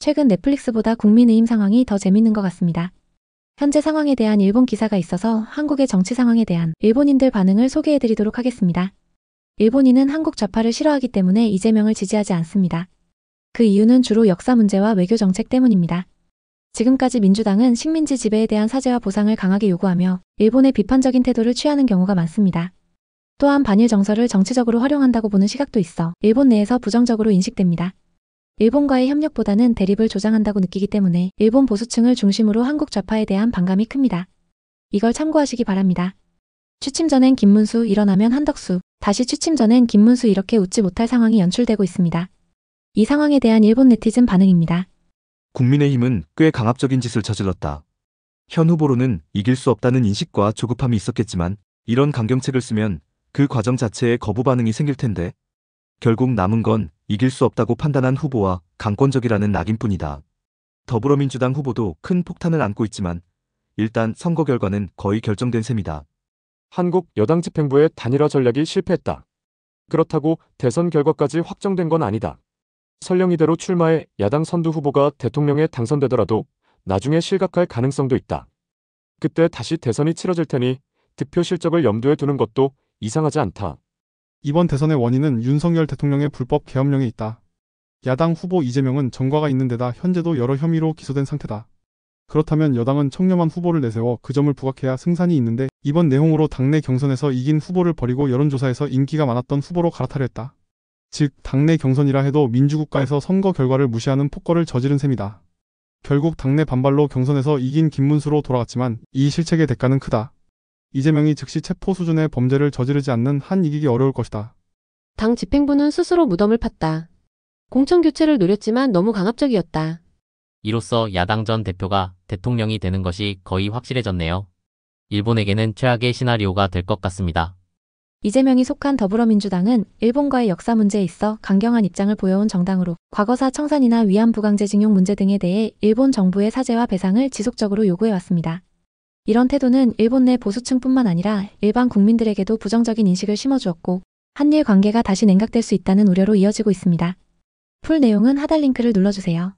최근 넷플릭스보다 국민의힘 상황이 더 재밌는 것 같습니다. 현재 상황에 대한 일본 기사가 있어서 한국의 정치 상황에 대한 일본인들 반응을 소개해드리도록 하겠습니다. 일본인은 한국 좌파를 싫어하기 때문에 이재명을 지지하지 않습니다. 그 이유는 주로 역사 문제와 외교 정책 때문입니다. 지금까지 민주당은 식민지 지배에 대한 사죄와 보상을 강하게 요구하며 일본에 비판적인 태도를 취하는 경우가 많습니다. 또한 반일 정서를 정치적으로 활용한다고 보는 시각도 있어 일본 내에서 부정적으로 인식됩니다. 일본과의 협력보다는 대립을 조장한다고 느끼기 때문에 일본 보수층을 중심으로 한국 좌파에 대한 반감이 큽니다. 이걸 참고하시기 바랍니다. 취침 전엔 김문수, 일어나면 한덕수, 다시 취침 전엔 김문수 이렇게 웃지 못할 상황이 연출되고 있습니다. 이 상황에 대한 일본 네티즌 반응입니다. 국민의힘은 꽤 강압적인 짓을 저질렀다. 현 후보로는 이길 수 없다는 인식과 조급함이 있었겠지만 이런 강경책을 쓰면 그 과정 자체에 거부 반응이 생길 텐데 결국 남은 건 이길 수 없다고 판단한 후보와 강권적이라는 낙인뿐이다. 더불어민주당 후보도 큰 폭탄을 안고 있지만 일단 선거 결과는 거의 결정된 셈이다. 한국 여당 집행부의 단일화 전략이 실패했다. 그렇다고 대선 결과까지 확정된 건 아니다. 설령 이대로 출마해 야당 선두 후보가 대통령에 당선되더라도 나중에 실각할 가능성도 있다. 그때 다시 대선이 치러질 테니 득표 실적을 염두에 두는 것도 이상하지 않다. 이번 대선의 원인은 윤석열 대통령의 불법 계엄령에 있다. 야당 후보 이재명은 전과가 있는 데다 현재도 여러 혐의로 기소된 상태다. 그렇다면 여당은 청렴한 후보를 내세워 그 점을 부각해야 승산이 있는데 이번 내용으로 당내 경선에서 이긴 후보를 버리고 여론조사에서 인기가 많았던 후보로 갈아타려 했다. 즉 당내 경선이라 해도 민주국가에서 선거 결과를 무시하는 폭거를 저지른 셈이다. 결국 당내 반발로 경선에서 이긴 김문수로 돌아갔지만 이 실책의 대가는 크다. 이재명이 즉시 체포 수준의 범죄를 저지르지 않는 한 이기기 어려울 것이다. 당 집행부는 스스로 무덤을 팠다. 공천 교체를 노렸지만 너무 강압적이었다. 이로써 야당 전 대표가 대통령이 되는 것이 거의 확실해졌네요. 일본에게는 최악의 시나리오가 될 것 같습니다. 이재명이 속한 더불어민주당은 일본과의 역사 문제에 있어 강경한 입장을 보여온 정당으로 과거사 청산이나 위안부 강제징용 문제 등에 대해 일본 정부의 사죄와 배상을 지속적으로 요구해왔습니다. 이런 태도는 일본 내 보수층뿐만 아니라 일반 국민들에게도 부정적인 인식을 심어주었고 한일 관계가 다시 냉각될 수 있다는 우려로 이어지고 있습니다. 풀 내용은 하단 링크를 눌러주세요.